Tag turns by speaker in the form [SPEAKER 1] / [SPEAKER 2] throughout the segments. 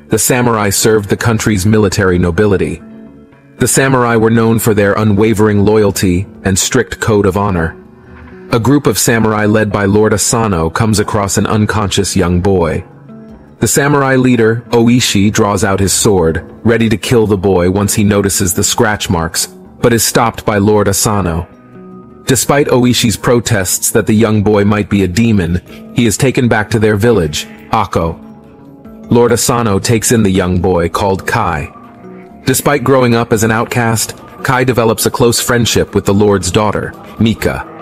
[SPEAKER 1] the samurai served the country's military nobility. The samurai were known for their unwavering loyalty and strict code of honor. A group of samurai led by Lord Asano comes across an unconscious young boy. The samurai leader, Oishi, draws out his sword, ready to kill the boy once he notices the scratch marks, but is stopped by Lord Asano. Despite Oishi's protests that the young boy might be a demon, he is taken back to their village, Akko. Lord Asano takes in the young boy called Kai. Despite growing up as an outcast, Kai develops a close friendship with the Lord's daughter, Mika.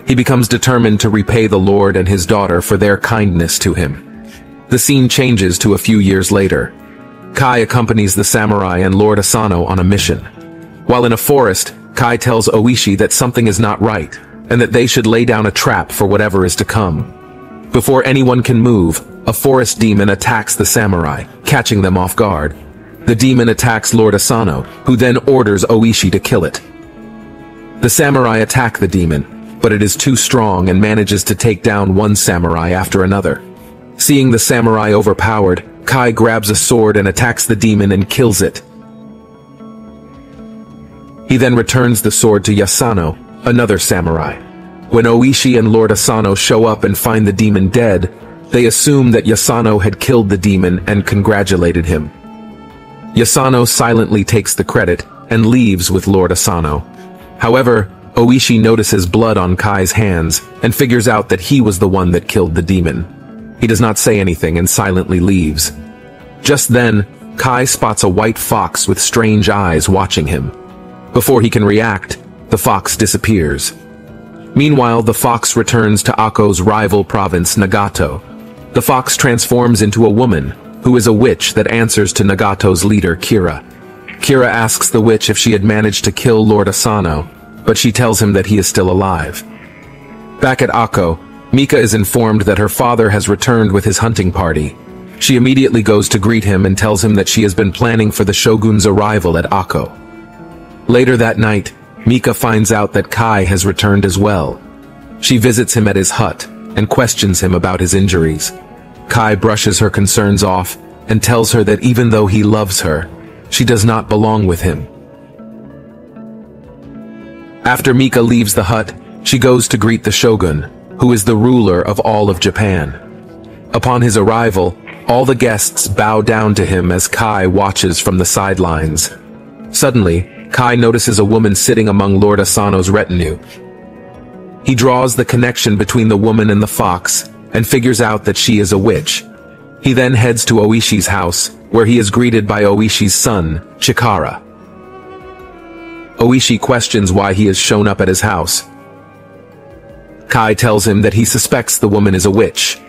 [SPEAKER 1] He becomes determined to repay the Lord and his daughter for their kindness to him. The scene changes to a few years later. Kai accompanies the samurai and Lord Asano on a mission. While in a forest, Kai tells Oishi that something is not right, and that they should lay down a trap for whatever is to come. Before anyone can move, a forest demon attacks the samurai, catching them off guard. The demon attacks Lord Asano, who then orders Oishi to kill it. The samurai attack the demon, but it is too strong and manages to take down one samurai after another. Seeing the samurai overpowered, Kai grabs a sword and attacks the demon and kills it. He then returns the sword to Yasano, another samurai. When Oishi and Lord Asano show up and find the demon dead, they assume that Yasano had killed the demon and congratulated him. Yasano silently takes the credit and leaves with Lord Asano. However, Oishi notices blood on Kai's hands and figures out that he was the one that killed the demon. He does not say anything and silently leaves. Just then, Kai spots a white fox with strange eyes watching him. Before he can react, the fox disappears. Meanwhile, the fox returns to Akko's rival province, Nagato. The fox transforms into a woman, who is a witch that answers to Nagato's leader, Kira. Kira asks the witch if she had managed to kill Lord Asano, but she tells him that he is still alive. Back at Akko, Mika is informed that her father has returned with his hunting party. She immediately goes to greet him and tells him that she has been planning for the shogun's arrival at Akko. Later that night, Mika finds out that Kai has returned as well. She visits him at his hut and questions him about his injuries. Kai brushes her concerns off and tells her that even though he loves her, she does not belong with him. After Mika leaves the hut, she goes to greet the shogun, who is the ruler of all of Japan. Upon his arrival, all the guests bow down to him as Kai watches from the sidelines. Suddenly, Kai notices a woman sitting among Lord Asano's retinue. He draws the connection between the woman and the fox, and figures out that she is a witch. He then heads to Oishi's house, where he is greeted by Oishi's son, Chikara. Oishi questions why he has shown up at his house. Kai tells him that he suspects the woman is a witch.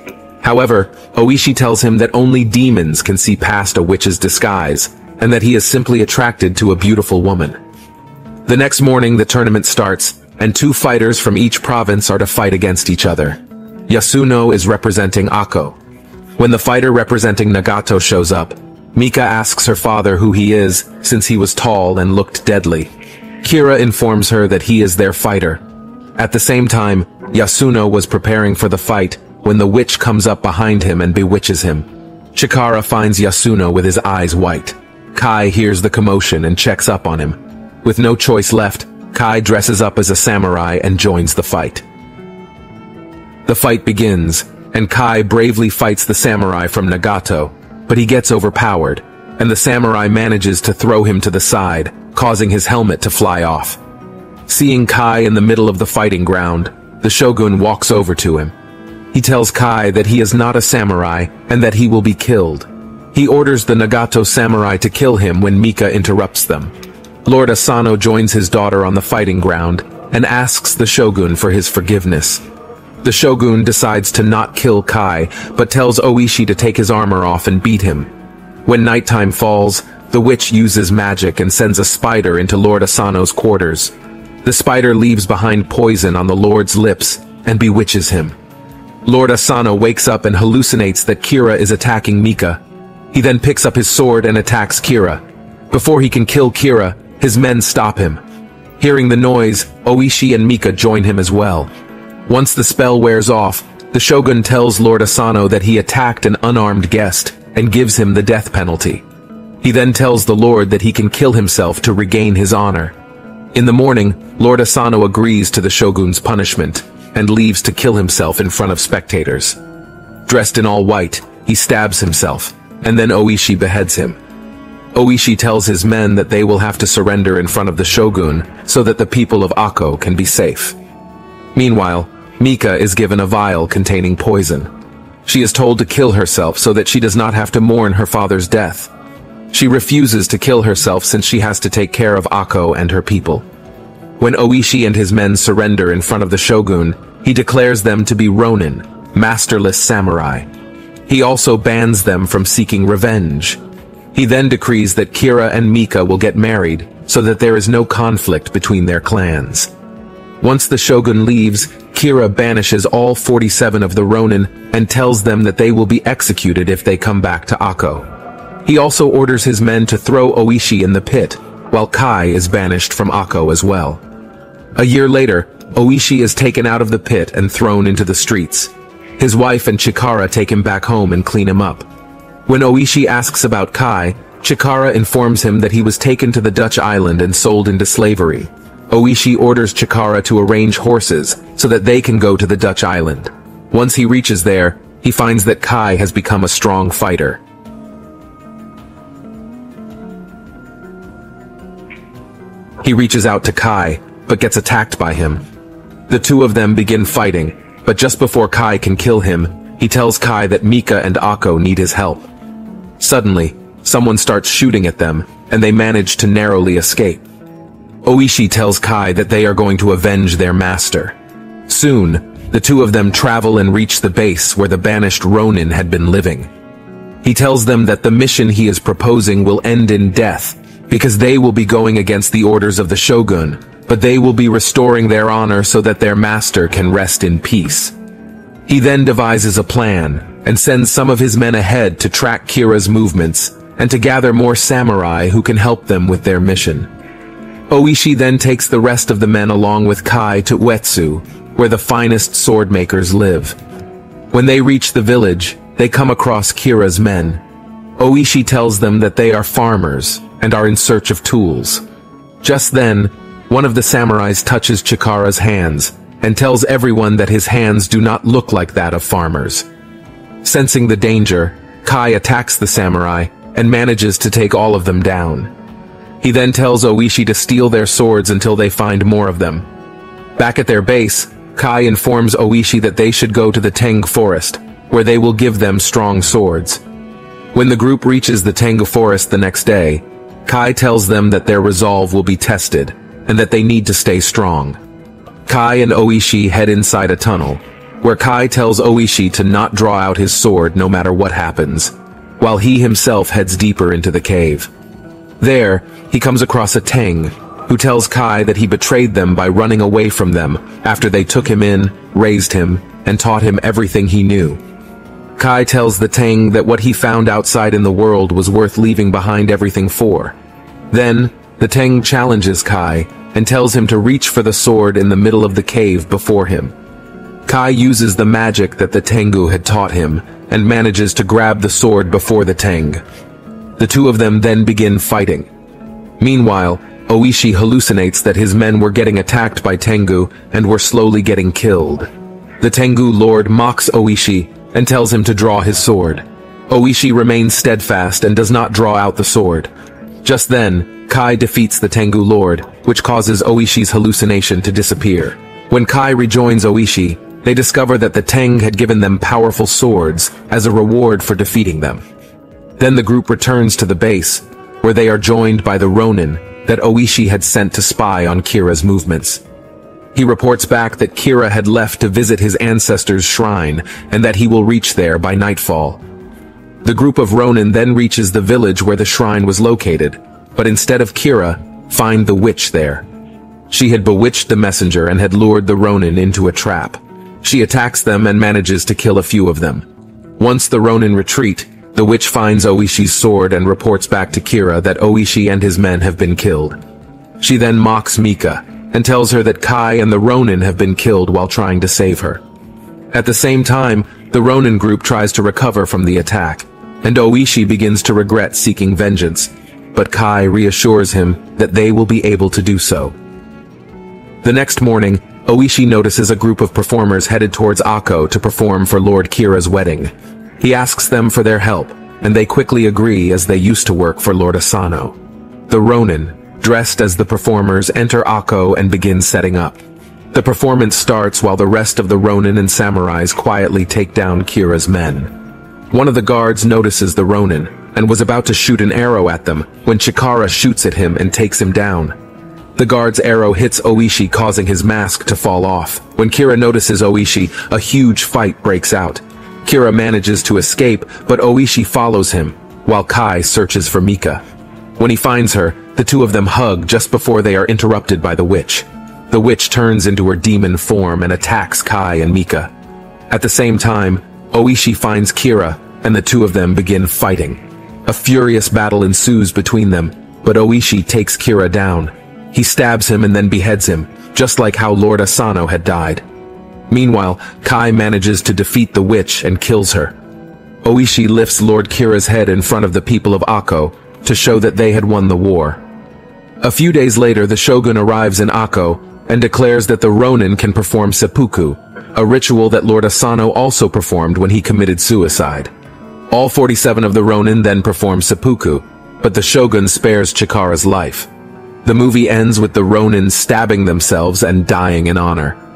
[SPEAKER 1] However, Oishi tells him that only demons can see past a witch's disguise, and that he is simply attracted to a beautiful woman. The next morning, the tournament starts, and two fighters from each province are to fight against each other. Yasuno is representing Akko. When the fighter representing Nagato shows up, Mika asks her father who he is, since he was tall and looked deadly. Kira informs her that he is their fighter. At the same time, Yasuno was preparing for the fight when the witch comes up behind him and bewitches him. Chikara finds Yasuno with his eyes white. Kai hears the commotion and checks up on him. With no choice left, Kai dresses up as a samurai and joins the fight. The fight begins, and Kai bravely fights the samurai from Nagato, but he gets overpowered, and the samurai manages to throw him to the side, causing his helmet to fly off. Seeing Kai in the middle of the fighting ground, the shogun walks over to him. He tells Kai that he is not a samurai and that he will be killed. He orders the Nagato samurai to kill him when Mika interrupts them. Lord Asano joins his daughter on the fighting ground and asks the shogun for his forgiveness. The shogun decides to not kill Kai, but tells Oishi to take his armor off and beat him. When nighttime falls, the witch uses magic and sends a spider into Lord Asano's quarters. The spider leaves behind poison on the Lord's lips and bewitches him. Lord Asano wakes up and hallucinates that Kira is attacking Mika. He then picks up his sword and attacks Kira. Before he can kill Kira, his men stop him. Hearing the noise, Oishi and Mika join him as well. Once the spell wears off, the shogun tells Lord Asano that he attacked an unarmed guest and gives him the death penalty. He then tells the Lord that he can kill himself to regain his honor. In the morning, Lord Asano agrees to the shogun's punishment and leaves to kill himself in front of spectators. Dressed in all white, he stabs himself, and then Oishi beheads him. Oishi tells his men that they will have to surrender in front of the shogun so that the people of Akko can be safe. Meanwhile, Mika is given a vial containing poison. She is told to kill herself so that she does not have to mourn her father's death. She refuses to kill herself since she has to take care of Akko and her people. When Oishi and his men surrender in front of the shogun, he declares them to be Ronin, masterless samurai. He also bans them from seeking revenge. He then decrees that Kira and Mika will get married so that there is no conflict between their clans. Once the shogun leaves, Kira banishes all 47 of the Ronin and tells them that they will be executed if they come back to Akko. He also orders his men to throw Oishi in the pit, while Kai is banished from Akko as well. A year later, Oishi is taken out of the pit and thrown into the streets. His wife and Chikara take him back home and clean him up. When Oishi asks about Kai, Chikara informs him that he was taken to the Dutch island and sold into slavery. Oishi orders Chikara to arrange horses so that they can go to the Dutch island. Once he reaches there, he finds that Kai has become a strong fighter. He reaches out to Kai, but gets attacked by him. The two of them begin fighting, but just before Kai can kill him, he tells Kai that Mika and Akko need his help. Suddenly, someone starts shooting at them, and they manage to narrowly escape. Oishi tells Kai that they are going to avenge their master. Soon, the two of them travel and reach the base where the banished Ronin had been living. He tells them that the mission he is proposing will end in death, because they will be going against the orders of the shogun, but they will be restoring their honor so that their master can rest in peace. He then devises a plan, and sends some of his men ahead to track Kira's movements, and to gather more samurai who can help them with their mission. Oishi then takes the rest of the men along with Kai to Uetsu, where the finest sword makers live. When they reach the village, they come across Kira's men. Oishi tells them that they are farmers, and are in search of tools. Just then, one of the samurais touches Chikara's hands, and tells everyone that his hands do not look like that of farmers. Sensing the danger, Kai attacks the samurai, and manages to take all of them down. He then tells Oishi to steal their swords until they find more of them. Back at their base, Kai informs Oishi that they should go to the Tengu forest, where they will give them strong swords. When the group reaches the Tengu forest the next day, Kai tells them that their resolve will be tested, and that they need to stay strong. Kai and Oishi head inside a tunnel, where Kai tells Oishi to not draw out his sword no matter what happens, while he himself heads deeper into the cave. There, he comes across a Tengu, who tells Kai that he betrayed them by running away from them after they took him in, raised him, and taught him everything he knew. Kai tells the Tengu that what he found outside in the world was worth leaving behind everything for. Then, the Tengu challenges Kai and tells him to reach for the sword in the middle of the cave before him. Kai uses the magic that the Tengu had taught him and manages to grab the sword before the Tengu. The two of them then begin fighting. Meanwhile, Oishi hallucinates that his men were getting attacked by Tengu and were slowly getting killed. The Tengu lord mocks Oishi and tells him to draw his sword. Oishi remains steadfast and does not draw out the sword. Just then, Kai defeats the Tengu lord, which causes Oishi's hallucination to disappear. When Kai rejoins Oishi, they discover that the Tengu had given them powerful swords as a reward for defeating them. Then the group returns to the base, where they are joined by the Ronin that Oishi had sent to spy on Kira's movements. He reports back that Kira had left to visit his ancestors' shrine and that he will reach there by nightfall. The group of Ronin then reaches the village where the shrine was located, but instead of Kira, find the witch there. She had bewitched the messenger and had lured the Ronin into a trap. She attacks them and manages to kill a few of them. Once the Ronin retreat, the witch finds Oishi's sword and reports back to Kira that Oishi and his men have been killed. She then mocks Mika and tells her that Kai and the Ronin have been killed while trying to save her. At the same time, the Ronin group tries to recover from the attack. and Oishi begins to regret seeking vengeance, but Kai reassures him that they will be able to do so. The next morning, Oishi notices a group of performers headed towards Akko to perform for Lord Kira's wedding. He asks them for their help, and they quickly agree as they used to work for Lord Asano. The Ronin, dressed as the performers, enter Akko and begin setting up. The performance starts while the rest of the Ronin and samurais quietly take down Kira's men. One of the guards notices the Ronin, and was about to shoot an arrow at them when Chikara shoots at him and takes him down. The guard's arrow hits Oishi, causing his mask to fall off. When Kira notices Oishi, a huge fight breaks out. Kira manages to escape, but Oishi follows him, while Kai searches for Mika. When he finds her, the two of them hug just before they are interrupted by the witch. The witch turns into her demon form and attacks Kai and Mika. At the same time, Oishi finds Kira, and the two of them begin fighting. A furious battle ensues between them, but Oishi takes Kira down. He stabs him and then beheads him, just like how Lord Asano had died. Meanwhile, Kai manages to defeat the witch and kills her. Oishi lifts Lord Kira's head in front of the people of Akko to show that they had won the war. A few days later, the shogun arrives in Akko and declares that the Ronin can perform seppuku, a ritual that Lord Asano also performed when he committed suicide. All 47 of the Ronin then perform seppuku, but the shogun spares Chikara's life. The movie ends with the Ronin stabbing themselves and dying in honor.